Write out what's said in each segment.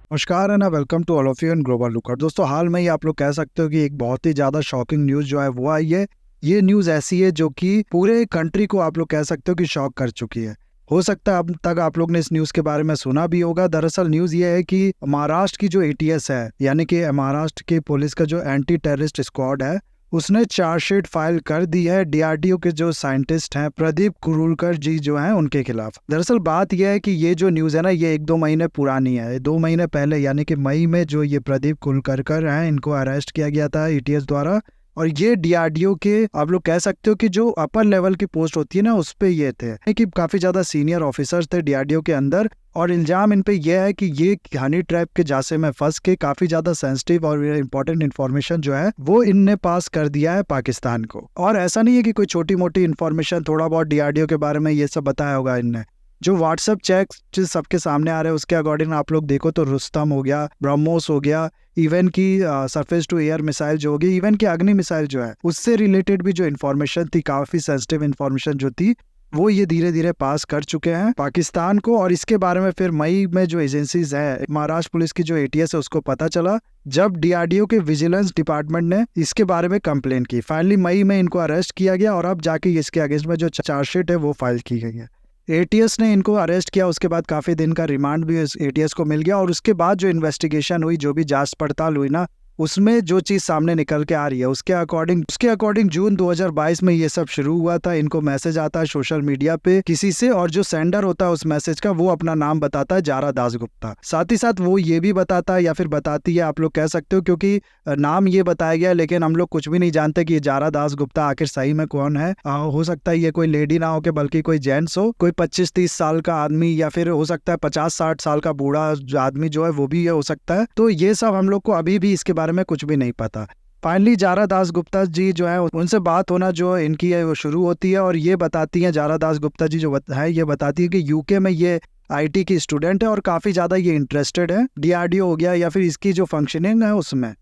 नमस्कार and welcome to all of you and global looker. दोस्तों, हाल में ही आप लोग कह सकते हो कि एक बहुत ही ज़्यादा शॉकिंग न्यूज़ जो है वो आई है। ये न्यूज़ ऐसी है जो कि पूरे कंट्री को आप लोग कह सकते हो कि शॉक कर चुकी है। हो सकता है अब तक आप लोग ने इस न्यूज़ के बारे में सुना भी होगा। दरअसल न्यूज़ ये है कि महाराष्ट्र की जो एटीएस है, यानी कि महाराष्ट्र की पुलिस का जो एंटी टेररिस्ट स्क्वाड है, उसने चार्जशीट फाइल कर दी है डीआरडीओ के जो साइंटिस्ट हैं प्रदीप कुरुलकर जी जो हैं उनके खिलाफ। दरअसल बात यह है कि ये जो न्यूज़ है ना, ये 1-2 महीने पुरानी है। 2 महीने पहले यानी कि मई में जो ये प्रदीप कुरुलकर हैं, इनको अरेस्ट किया गया था एटीएस द्वारा। और ये डीआरडीओ के आप लोग कह सकते हो कि जो अपर लेवल की पोस्ट होती है ना, उस पे ये थे कि काफी ज्यादा सीनियर ऑफिसर्स थे डीआरडीओ के अंदर। और इल्जाम इन पे यह है कि ये हनी ट्रैप के जासे में फंस के काफी ज्यादा सेंसिटिव और इंपॉर्टेंट इन्फॉर्मेशन जो है वो इनने पास कर दिया है पाकिस्तान को। और ऐसा नहीं है कि कोई छोटी मोटी इन्फॉर्मेशन, थोड़ा बहुत डीआरडीओ के बारे में ये सब बताया होगा इनने। जो व्हाट्सएप चैट सबके सामने आ रहे हैं उसके अकॉर्डिंग आप लोग देखो तो रुस्तम हो गया, ब्रह्मोस हो गया, इवन की सरफेस टू एयर मिसाइल जो होगी, इवन की अग्नि मिसाइल जो है उससे रिलेटेड भी जो इन्फॉर्मेशन थी, काफी सेंसिटिव इन्फॉर्मेशन जो थी, वो ये धीरे धीरे पास कर चुके हैं पाकिस्तान को। और इसके बारे में फिर मई में जो एजेंसीज है, महाराष्ट्र पुलिस की जो एटीएस है, उसको पता चला जब डीआरडीओ के विजिलेंस डिपार्टमेंट ने इसके बारे में कंप्लेन की। फाइनली मई में इनको अरेस्ट किया गया और अब जाके इसके अगेंस्ट में जो चार्जशीट है वो फाइल की गई है। एटीएस ने इनको अरेस्ट किया, उसके बाद काफी दिन का रिमांड भी एटीएस को मिल गया। और उसके बाद जो इन्वेस्टिगेशन हुई, जो भी जांच पड़ताल हुई ना, उसमें जो चीज सामने निकल के आ रही है उसके अकॉर्डिंग जून 2022 में ये सब शुरू हुआ था। इनको मैसेज आता है सोशल मीडिया पे किसी से, और जो सेंडर होता है उस मैसेज का वो अपना नाम बताता है जारा दासगुप्ता। साथ ही साथ वो ये भी बताता है या फिर बताती है, आप लोग कह सकते हो, क्योंकि नाम ये बताया गया लेकिन हम लोग कुछ भी नहीं जानते कि ये जारा दासगुप्ता आखिर सही में कौन है। हो सकता है ये कोई लेडी ना हो के बल्कि कोई जेंट्स हो, कोई 25-30 साल का आदमी, या फिर हो सकता है 50-60 साल का बूढ़ा आदमी जो है वो भी हो सकता है। तो ये सब हम लोग को अभी भी इसके बारे में कुछ भी नहीं पता। फाइनली जारा दासगुप्ता जी जो है उनसे बात होना जो इनकी है वो शुरू होती है, और ये बताती हैं, जारा दासगुप्ता जी जो है ये बताती है कि यूके में ये आईटी की स्टूडेंट है और काफी ज्यादा ये इंटरेस्टेड है डीआरडीओ हो गया या फिर इसकी जो फंक्शनिंग है उसमें।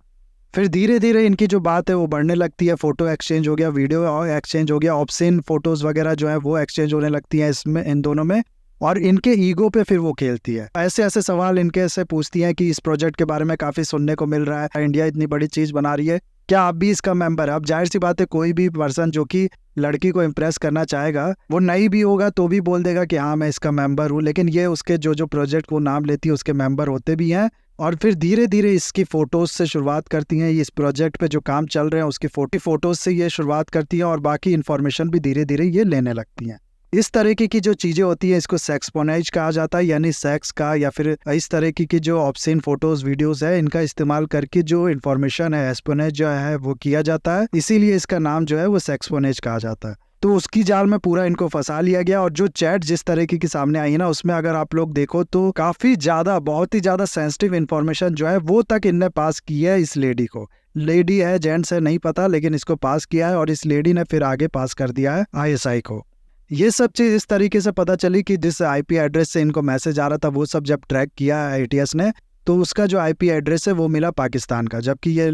फिर धीरे धीरे इनकी जो बात है वो बढ़ने लगती है। फोटो एक्सचेंज हो गया, वीडियो एक्सचेंज हो गया, ऑब्ससीन फोटोज वगैरह जो है वो एक्सचेंज होने लगती है इसमें, इन दोनों में। और इनके ईगो पे फिर वो खेलती है। ऐसे ऐसे सवाल इनके से पूछती हैं कि इस प्रोजेक्ट के बारे में काफी सुनने को मिल रहा है, इंडिया इतनी बड़ी चीज बना रही है, क्या आप भी इसका मेंबर है? अब जाहिर सी बात है, कोई भी पर्सन जो कि लड़की को इम्प्रेस करना चाहेगा, वो नहीं भी होगा तो भी बोल देगा कि हाँ मैं इसका मेंबर हूँ। लेकिन ये उसके जो जो प्रोजेक्ट को नाम लेती है उसके मेंबर होते भी हैं। और फिर धीरे धीरे इसकी फोटोज से शुरुआत करती हैं। इस प्रोजेक्ट पे जो काम चल रहे हैं उसकी फोटोज से ये शुरुआत करती हैं और बाकी इन्फॉर्मेशन भी धीरे धीरे ये लेने लगती हैं। इस तरीके की जो चीजें होती है इसको सेक्सपोनेज कहा जाता है, यानी सेक्स का, या फिर इस तरीके की जो ऑब्ससीन फोटोज वीडियोस है इनका इस्तेमाल करके जो इन्फॉर्मेशन है, एस्पोनेज जो है वो किया जाता है। इसीलिए इसका नाम जो है वो सेक्सपोनेज कहा जाता है। तो उसकी जाल में पूरा इनको फंसा लिया गया। और जो चैट जिस तरीके की सामने आई है ना, उसमें अगर आप लोग देखो तो काफी ज्यादा, बहुत ही ज्यादा सेंसिटिव इन्फॉर्मेशन जो है वो तक इनने पास की है इस लेडी को। लेडी है जेंट्स है नहीं पता, लेकिन इसको पास किया है और इस लेडी ने फिर आगे पास कर दिया है आईएसआई को। ये सब चीज इस तरीके से पता चली कि जिस आईपी एड्रेस से इनको मैसेज आ रहा था वो सब जब ट्रैक किया एटीएस ने, तो उसका जो आईपी एड्रेस है वो मिला पाकिस्तान का। जबकि ये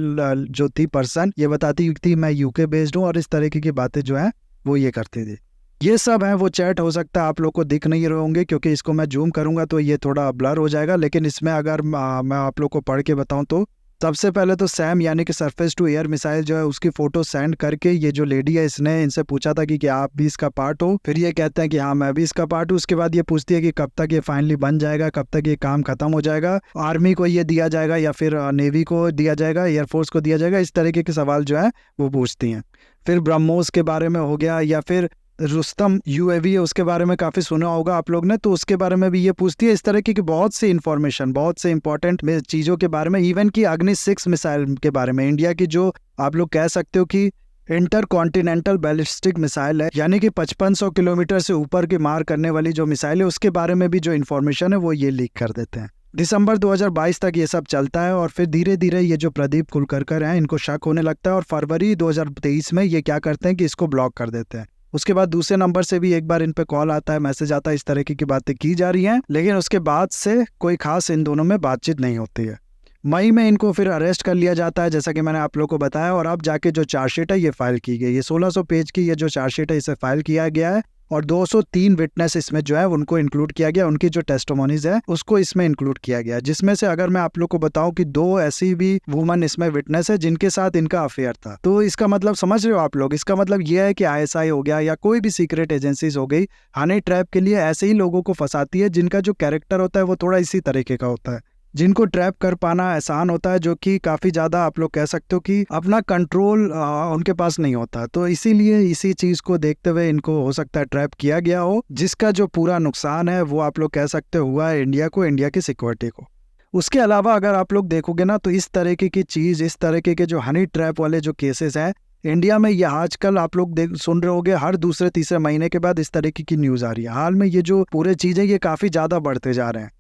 जो थी पर्सन ये बताती थी मैं यूके बेस्ड हूँ, और इस तरीके की बातें जो है वो ये करती थी। ये सब है वो चैट। हो सकता है आप लोग को दिख नहीं रहे होंगे क्योंकि इसको मैं जूम करूंगा तो ये थोड़ा ब्लर हो जाएगा, लेकिन इसमें अगर मैं आप लोग को पढ़ के बताऊं तो सबसे पहले तो सैम यानी कि सरफेस टू एयर मिसाइल जो है उसकी फोटो सेंड करके ये जो लेडी है इसने इनसे पूछा था कि क्या आप भी इसका पार्ट हो। फिर ये कहते हैं कि हाँ मैं भी इसका पार्ट हूँ। उसके बाद ये पूछती है कि कब तक ये फाइनली बन जाएगा, कब तक ये काम खत्म हो जाएगा, आर्मी को ये दिया जाएगा या फिर नेवी को दिया जाएगा, एयरफोर्स को दिया जाएगा। इस तरीके के सवाल जो है वो पूछती हैं। फिर ब्रह्मोस के बारे में हो गया, या फिर रुस्तम यूएवी है उसके बारे में काफी सुना होगा आप लोग ने, तो उसके बारे में भी ये पूछती है। इस तरह की बहुत सी इंफॉर्मेशन, बहुत से इंपॉर्टेंट चीजों के बारे में, इवन की अग्नि 6 मिसाइल के बारे में, इंडिया की जो आप लोग कह सकते हो कि इंटर कॉन्टिनेंटल बैलिस्टिक मिसाइल है, यानी कि 5500 किलोमीटर से ऊपर की मार करने वाली जो मिसाइल है, उसके बारे में भी जो इन्फॉर्मेशन है वो ये लीक कर देते हैं। दिसंबर 2022 तक ये सब चलता है और फिर धीरे धीरे ये जो प्रदीप कुरुलकर हैं इनको शक होने लगता है, और फरवरी 2023 में ये क्या करते हैं कि इसको ब्लॉक कर देते हैं। उसके बाद दूसरे नंबर से भी एक बार इन पे कॉल आता है, मैसेज आता है, इस तरीके की बातें की जा रही हैं, लेकिन उसके बाद से कोई खास इन दोनों में बातचीत नहीं होती है। मई में इनको फिर अरेस्ट कर लिया जाता है जैसा कि मैंने आप लोगों को बताया, और अब जाके जो चार्जशीट है ये फाइल की गई है। 1600 पेज की ये जो चार्जशीट है इसे फाइल किया गया है, और 203 विटनेस इसमें जो है उनको इंक्लूड किया गया, उनकी जो टेस्टिमोनीज है उसको इसमें इंक्लूड किया गया, जिसमें से अगर मैं आप लोग को बताऊं कि 2 ऐसी भी वुमन इसमें विटनेस है जिनके साथ इनका अफेयर था। तो इसका मतलब समझ रहे हो आप लोग, इसका मतलब यह है कि ISI हो गया या कोई भी सीक्रेट एजेंसीज हो गई, हनी ट्रैप के लिए ऐसे ही लोगों को फंसाती है जिनका जो कैरेक्टर होता है वो थोड़ा इसी तरीके का होता है, जिनको ट्रैप कर पाना आसान होता है, जो कि काफ़ी ज़्यादा आप लोग कह सकते हो कि अपना कंट्रोल उनके पास नहीं होता। तो इसीलिए इसी चीज़ को देखते हुए इनको हो सकता है ट्रैप किया गया हो, जिसका जो पूरा नुकसान है वो आप लोग कह सकते हो हुआ है इंडिया को, इंडिया की सिक्योरिटी को। उसके अलावा अगर आप लोग देखोगे ना तो इस तरीके की चीज़, इस तरीके के जो हनी ट्रैप वाले जो केसेस हैं इंडिया में, ये आजकल आप लोग सुन रहे होगे हर दूसरे तीसरे महीने के बाद इस तरीके की न्यूज़ आ रही है। हाल में ये जो पूरे चीज़ें ये काफ़ी ज़्यादा बढ़ते जा रहे हैं।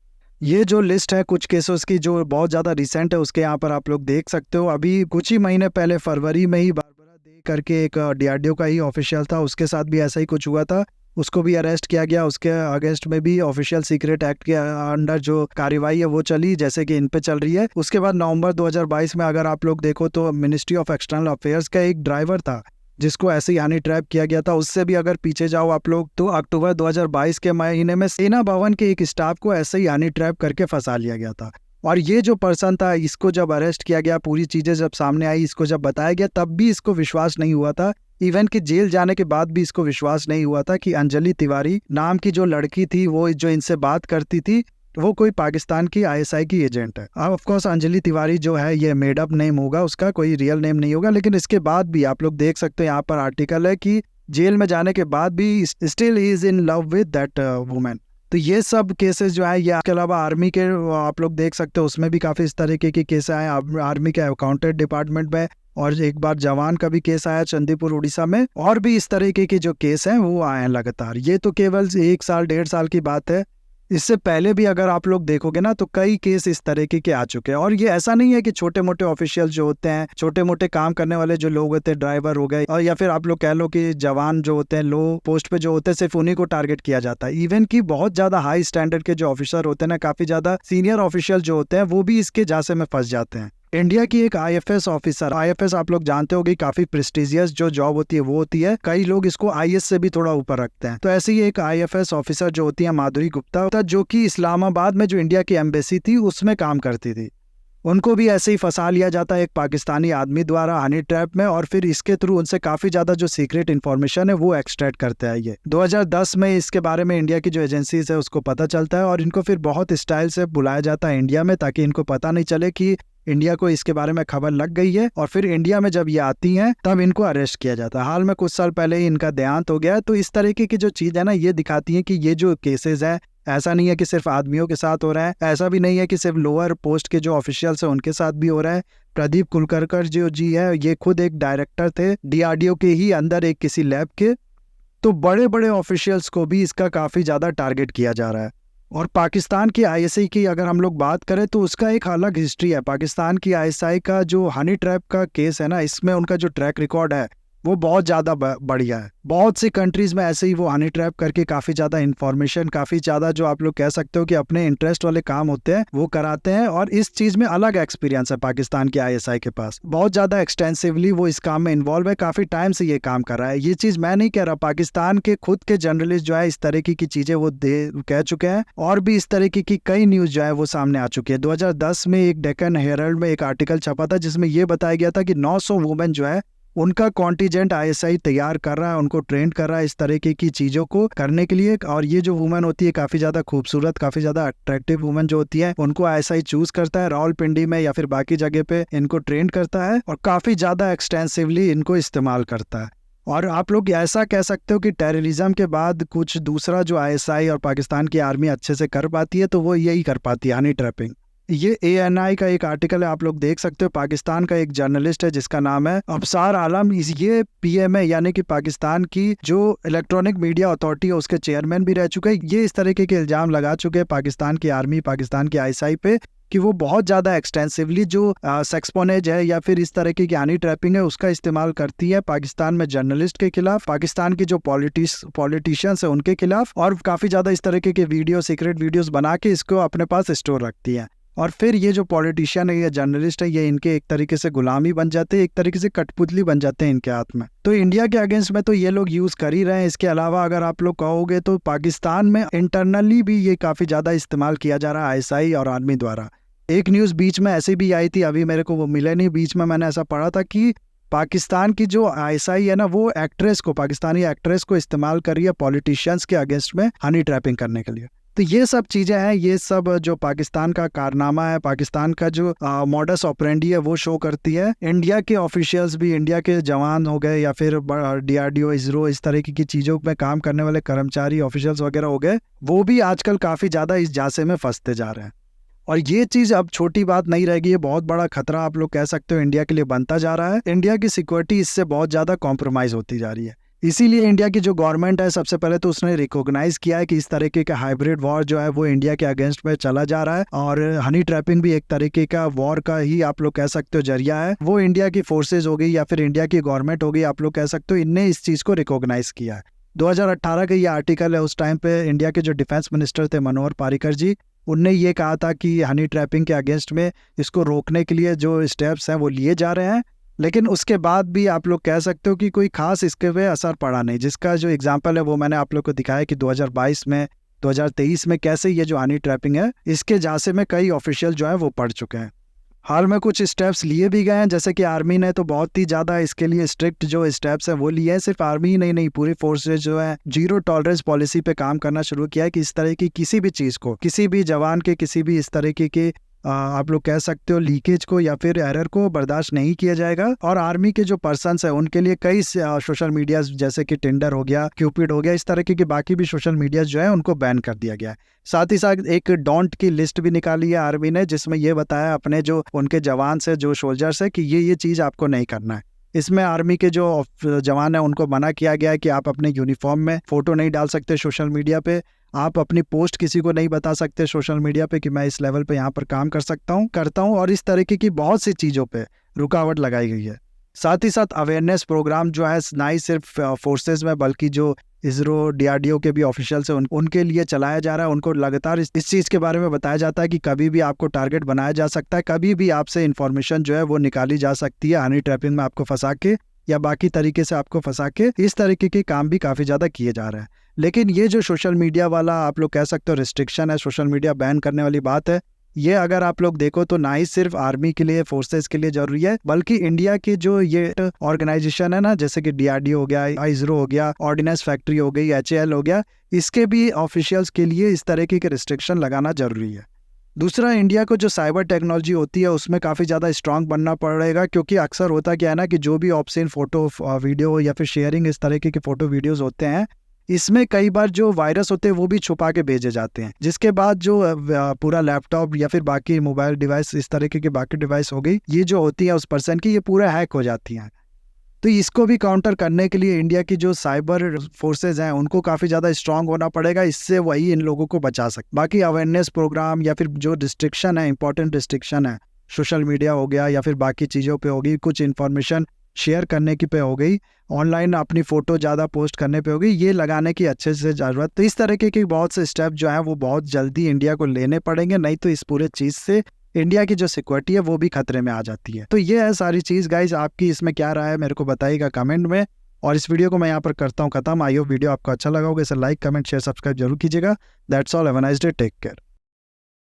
ये जो लिस्ट है कुछ केसेस की जो बहुत ज़्यादा रिसेंट है, उसके यहाँ पर आप लोग देख सकते हो। अभी कुछ ही महीने पहले फरवरी में ही बारबरा दे करके एक DRDO का ही ऑफिशियल था, उसके साथ भी ऐसा ही कुछ हुआ था, उसको भी अरेस्ट किया गया। उसके अगेंस्ट में भी ऑफिशियल सीक्रेट एक्ट के अंडर जो कार्रवाई है वो चली, जैसे कि इन पे चल रही है। उसके बाद नवंबर 2022 में अगर आप लोग देखो तो मिनिस्ट्री ऑफ एक्सटर्नल अफेयर्स का एक ड्राइवर था जिसको ऐसे ही हनी ट्रैप किया गया था। उससे भी अगर पीछे जाओ आप लोग तो अक्टूबर 2022 के महीने में सेना भवन के एक स्टाफ को ऐसे ही हनी ट्रैप करके फंसा लिया गया था। और ये जो पर्सन था, इसको जब अरेस्ट किया गया, पूरी चीजें जब सामने आई, इसको जब बताया गया, तब भी इसको विश्वास नहीं हुआ था। इवन कि जेल जाने के बाद भी इसको विश्वास नहीं हुआ था कि अंजलि तिवारी नाम की जो लड़की थी, वो जो इनसे बात करती थी, वो कोई पाकिस्तान की ISI की एजेंट है। अब ऑफ कोर्स अंजलि तिवारी जो है ये मेड अप नेम होगा, उसका कोई रियल नेम नहीं होगा। लेकिन इसके बाद भी आप लोग देख सकते हो, यहाँ पर आर्टिकल है कि जेल में जाने के बाद भी still he is in love with that women. तो ये सब केसेस जो है, ये इसके अलावा आर्मी के आप लोग देख सकते हो, उसमें भी काफी इस तरीके के केस आए आर्मी के अकाउंटेंट डिपार्टमेंट में। और एक बार जवान का भी केस आया चंदीपुर उड़ीसा में, और भी इस तरीके के जो केस हैं वो आए हैं लगातार। ये तो केवल 1 साल 1.5 साल की बात है, इससे पहले भी अगर आप लोग देखोगे ना तो कई केस इस तरीके के आ चुके हैं। और ये ऐसा नहीं है कि छोटे मोटे ऑफिशियल जो होते हैं, छोटे मोटे काम करने वाले जो लोग होते हैं, ड्राइवर हो गए, और या फिर आप लोग कह लो कि जवान जो होते हैं, लो पोस्ट पे जो होते हैं, सिर्फ उन्हीं को टारगेट किया जाता है। इवन कि बहुत ज्यादा हाई स्टैंडर्ड के जो ऑफिसर होते हैं ना, काफी ज्यादा सीनियर ऑफिशियल जो होते हैं, वो भी इसके झांसे में फंस जाते हैं। इंडिया की एक IFS ऑफिसर, IFS आप लोग जानते होगे काफी प्रेस्टिजियस जो जॉब होती है वो होती है, कई लोग इसको IS से भी थोड़ा ऊपर रखते हैं। तो ऐसे ही एक IFS ऑफिसर जो होती है माधुरी गुप्ता, जो कि इस्लामाबाद में जो इंडिया की एम्बेसी थी उसमें काम करती थी, उनको भी ऐसे ही फंसा लिया जाता है एक पाकिस्तानी आदमी द्वारा हनी ट्रैप में, और फिर इसके थ्रू उनसे काफी ज्यादा जो सीक्रेट इन्फॉर्मेशन है वो एक्सट्रैक्ट करते हैं। ये 2010 में इसके बारे में इंडिया की जो एजेंसीज है उसको पता चलता है, और इनको फिर बहुत स्टाइल से बुलाया जाता है इंडिया में, ताकि इनको पता नहीं चले कि इंडिया को इसके बारे में खबर लग गई है। और फिर इंडिया में जब ये आती हैं तब इनको अरेस्ट किया जाता है। हाल में कुछ साल पहले ही इनका देहांत हो गया है। तो इस तरीके की जो चीज है ना, ये दिखाती है कि ये जो केसेस है, ऐसा नहीं है कि सिर्फ आदमियों के साथ हो रहा है, ऐसा भी नहीं है कि सिर्फ लोअर पोस्ट के जो ऑफिशियल्स है उनके साथ भी हो रहा है। प्रदीप कुलकर्णी जो जी है, ये खुद एक डायरेक्टर थे DRDO के ही अंदर एक किसी लैब के। तो बड़े बड़े ऑफिशियल्स को भी इसका काफी ज्यादा टारगेट किया जा रहा है। और पाकिस्तान की ISI की अगर हम लोग बात करें तो उसका एक अलग हिस्ट्री है। पाकिस्तान की ISI का जो हनी ट्रैप का केस है ना, इसमें उनका जो ट्रैक रिकॉर्ड है वो बहुत ज़्यादा बढ़िया है। बहुत सी कंट्रीज में ऐसे ही वो हनी ट्रैप करके काफ़ी ज़्यादा इन्फॉर्मेशन, काफ़ी ज़्यादा जो आप लोग कह सकते हो कि अपने इंटरेस्ट वाले काम होते हैं वो कराते हैं। और इस चीज़ में अलग एक्सपीरियंस है पाकिस्तान की ISI के पास, बहुत ज़्यादा एक्सटेंसिवली वो इस काम में इन्वॉल्व है, काफ़ी टाइम से ये काम कर रहा है। ये चीज़ मैं नहीं कह रहा, पाकिस्तान के खुद के जर्नलिस्ट जो है इस तरीके की चीज़ें वो कह चुके हैं, और भी इस तरीके की कई न्यूज़ जो है वो सामने आ चुकी है। 2010 में एक डेक्कन हेराल्ड में एक आर्टिकल छपा था जिसमें ये बताया गया था कि 900 वुमेन जो है उनका कॉन्टीजेंट ISI तैयार कर रहा है, उनको ट्रेन कर रहा है इस तरीके की चीज़ों को करने के लिए। और ये जो वुमेन होती है काफ़ी ज़्यादा खूबसूरत, काफ़ी ज़्यादा अट्रैक्टिव वुमेन जो होती है, उनको ISI चूज़ करता है, रावलपिंडी में या फिर बाकी जगह पे इनको ट्रेन करता है और काफ़ी ज़्यादा एक्सटेंसिवली इनको इस्तेमाल करता है। और आप लोग ऐसा कह सकते हो कि टेररिज्म के बाद कुछ दूसरा जो ISI और पाकिस्तान की आर्मी अच्छे से कर पाती है तो वो यही कर पाती है, हनी ट्रैपिंग। ये ANI का एक आर्टिकल है, आप लोग देख सकते हो। पाकिस्तान का एक जर्नलिस्ट है जिसका नाम है अबसार आलम, ये PMA यानी कि पाकिस्तान की जो इलेक्ट्रॉनिक मीडिया अथॉरिटी है उसके चेयरमैन भी रह चुके हैं। ये इस तरीके के इल्जाम लगा चुके हैं पाकिस्तान की आर्मी, पाकिस्तान की ISI पे कि वो बहुत ज़्यादा एक्सटेंसिवली जो सेक्सपोनेज है या फिर इस तरीके की हनी ट्रैपिंग है उसका इस्तेमाल करती है पाकिस्तान में जर्नलिस्ट के खिलाफ, पाकिस्तान की जो पॉलिटिशियंस है उनके खिलाफ, और काफ़ी ज़्यादा इस तरीके के वीडियो, सीक्रेट वीडियोस बना के इसको अपने पास स्टोर रखती है। और फिर ये जो पॉलिटिशियन है या जर्नलिस्ट है, ये इनके एक तरीके से गुलामी बन जाते हैं, एक तरीके से कठपुतली बन जाते हैं इनके हाथ में। तो इंडिया के अगेंस्ट में तो ये लोग यूज कर ही रहे हैं। इसके अलावा अगर आप लोग कहोगे तो पाकिस्तान में इंटरनली भी ये काफी ज्यादा इस्तेमाल किया जा रहा है आईएसआई और आर्मी द्वारा। एक न्यूज बीच में ऐसी भी आई थी, अभी मेरे को वो मिले नहीं, बीच में मैंने ऐसा पढ़ा था कि पाकिस्तान की जो आईएसआई है ना, वो एक्ट्रेस को, पाकिस्तानी एक्ट्रेस को इस्तेमाल कर रही है पॉलिटिशियंस के अगेंस्ट में हनी ट्रैपिंग करने के लिए। तो ये सब चीजें हैं, ये सब जो पाकिस्तान का कारनामा है, पाकिस्तान का जो मॉडस ऑपरेंडी है वो शो करती है। इंडिया के ऑफिशियल्स भी, इंडिया के जवान हो गए या फिर डीआरडीओ, इसरो, इस तरीके की चीजों में काम करने वाले कर्मचारी, ऑफिशियल्स वगैरह हो गए, वो भी आजकल काफी ज्यादा इस झांसे में फंसते जा रहे हैं। और ये चीज अब छोटी बात नहीं रहेगी, ये बहुत बड़ा खतरा आप लोग कह सकते हो इंडिया के लिए बनता जा रहा है। इंडिया की सिक्योरिटी इससे बहुत ज्यादा कॉम्प्रोमाइज होती जा रही है। इसीलिए इंडिया की जो गवर्नमेंट है, सबसे पहले तो उसने रिकॉग्नाइज किया है कि इस तरीके का हाइब्रिड वॉर जो है वो इंडिया के अगेंस्ट में चला जा रहा है, और हनी ट्रैपिंग भी एक तरीके का वॉर का ही आप लोग कह सकते हो जरिया है। वो इंडिया की फोर्सेज हो गई या फिर इंडिया की गवर्नमेंट हो गई, आप लोग कह सकते हो, इनने इस चीज को रिकॉग्नाइज किया है। 2018 का ये आर्टिकल है, उस टाइम पे इंडिया के जो डिफेंस मिनिस्टर थे मनोहर पारिकर जी, उनने ये कहा था कि हनी ट्रैपिंग के अगेंस्ट में इसको रोकने के लिए जो स्टेप्स हैं वो लिए जा रहे हैं। लेकिन उसके बाद भी आप लोग कह सकते हो कि कोई खास इसके पे असर पड़ा नहीं। जिसका जो एग्जांपल है वो मैंने आप लोग को दिखाया कि 2022 में, 2023 में कैसे ये जो हनी ट्रैपिंग है, इसके झांसे में कई ऑफिशियल जो है वो पड़ चुके हैं। हाल में कुछ स्टेप्स लिए भी गए हैं, जैसे कि आर्मी ने तो बहुत ही ज़्यादा इसके लिए स्ट्रिक्ट जो स्टेप्स हैं वो लिए हैं। सिर्फ आर्मी ही नहीं, पूरी फोर्सेज जो है जीरो टॉलरेंस पॉलिसी पे काम करना शुरू किया है कि इस तरह की किसी भी चीज़ को, किसी भी जवान के, किसी भी इस तरीके के आप लोग कह सकते हो लीकेज को या फिर एरर को बर्दाश्त नहीं किया जाएगा। और आर्मी के जो पर्सन्स है उनके लिए कई सोशल मीडिया जैसे कि टिंडर हो गया, क्यूपिड हो गया, इस तरह के बाकी भी सोशल मीडिया जो है उनको बैन कर दिया गया है। साथ ही साथ एक डोंट की लिस्ट भी निकाली है आर्मी ने, जिसमें ये बताया अपने जो उनके जवान से, जो सोल्जर्स है, कि ये चीज़ आपको नहीं करना है। इसमें आर्मी के जो जवान है उनको मना किया गया है कि आप अपने यूनिफॉर्म में फोटो नहीं डाल सकते सोशल मीडिया पे, आप अपनी पोस्ट किसी को नहीं बता सकते सोशल मीडिया पे कि मैं इस लेवल पे यहाँ पर काम करता हूँ, और इस तरीके की बहुत सी चीज़ों पे रुकावट लगाई गई है। साथ ही साथ अवेयरनेस प्रोग्राम जो है ना ही सिर्फ फोर्सेज में बल्कि जो इसरो, डीआरडीओ के भी ऑफिशियल्स हैं उनके लिए चलाया जा रहा है। उनको लगातार इस चीज़ के बारे में बताया जाता है कि कभी भी आपको टारगेट बनाया जा सकता है, कभी भी आपसे इन्फॉर्मेशन जो है वो निकाली जा सकती है हनी ट्रैपिंग में आपको फंसा के या बाकी तरीके से आपको फंसा के। इस तरीके के काम भी काफ़ी ज़्यादा किए जा रहे हैं। लेकिन ये जो सोशल मीडिया वाला आप लोग कह सकते हो रिस्ट्रिक्शन है, सोशल मीडिया बैन करने वाली बात है, ये अगर आप लोग देखो तो ना ही सिर्फ आर्मी के लिए, फोर्सेस के लिए जरूरी है, बल्कि इंडिया की जो ये ऑर्गेनाइजेशन है ना, जैसे कि डीआरडीओ हो गया, इसरो हो गया, ऑर्डिनेंस फैक्ट्री हो गई, एचएएल हो गया, इसके भी ऑफिशियल्स के लिए इस तरीके के रिस्ट्रिक्शन लगाना जरूरी है। दूसरा, इंडिया को जो साइबर टेक्नोलॉजी होती है उसमें काफ़ी ज़्यादा स्ट्रांग बनना पड़ेगा, क्योंकि अक्सर होता क्या है ना कि जो भी ऑब्ससीन फोटो वीडियो या फिर शेयरिंग इस तरीके के फोटो वीडियोस होते हैं, इसमें कई बार जो वायरस होते हैं वो भी छुपा के भेजे जाते हैं, जिसके बाद जो पूरा लैपटॉप या फिर बाकी मोबाइल डिवाइस, इस तरीके की बाकी डिवाइस हो गई, ये जो होती है उस पर्सन की, ये पूरा हैक हो जाती हैं। तो इसको भी काउंटर करने के लिए इंडिया की जो साइबर फोर्सेज हैं उनको काफ़ी ज़्यादा स्ट्रांग होना पड़ेगा, इससे वही इन लोगों को बचा सकते। बाकी अवेयरनेस प्रोग्राम या फिर जो रिस्ट्रिक्शन है, इंपॉर्टेंट रिस्ट्रिक्शन है, सोशल मीडिया हो गया या फिर बाकी चीज़ों पे होगी, कुछ इन्फॉर्मेशन शेयर करने की पे हो गई, ऑनलाइन अपनी फ़ोटो ज़्यादा पोस्ट करने पे होगी, ये लगाने की अच्छे से ज़रूरत। तो इस तरीके के बहुत से स्टेप जो हैं वो बहुत जल्दी इंडिया को लेने पड़ेंगे, नहीं तो इस पूरे चीज़ से इंडिया की जो सिक्योरिटी है वो भी खतरे में आ जाती है। तो ये है सारी चीज़ गाइज, आपकी इसमें क्या राय है मेरे को बताइएगा कमेंट में। और इस वीडियो को मैं यहाँ पर करता हूँ खत्म। आई होप वीडियो आपको अच्छा लगा होगा। इसे लाइक, कमेंट, शेयर, सब्सक्राइब जरूर कीजिएगा। That's all, have a nice day, take care.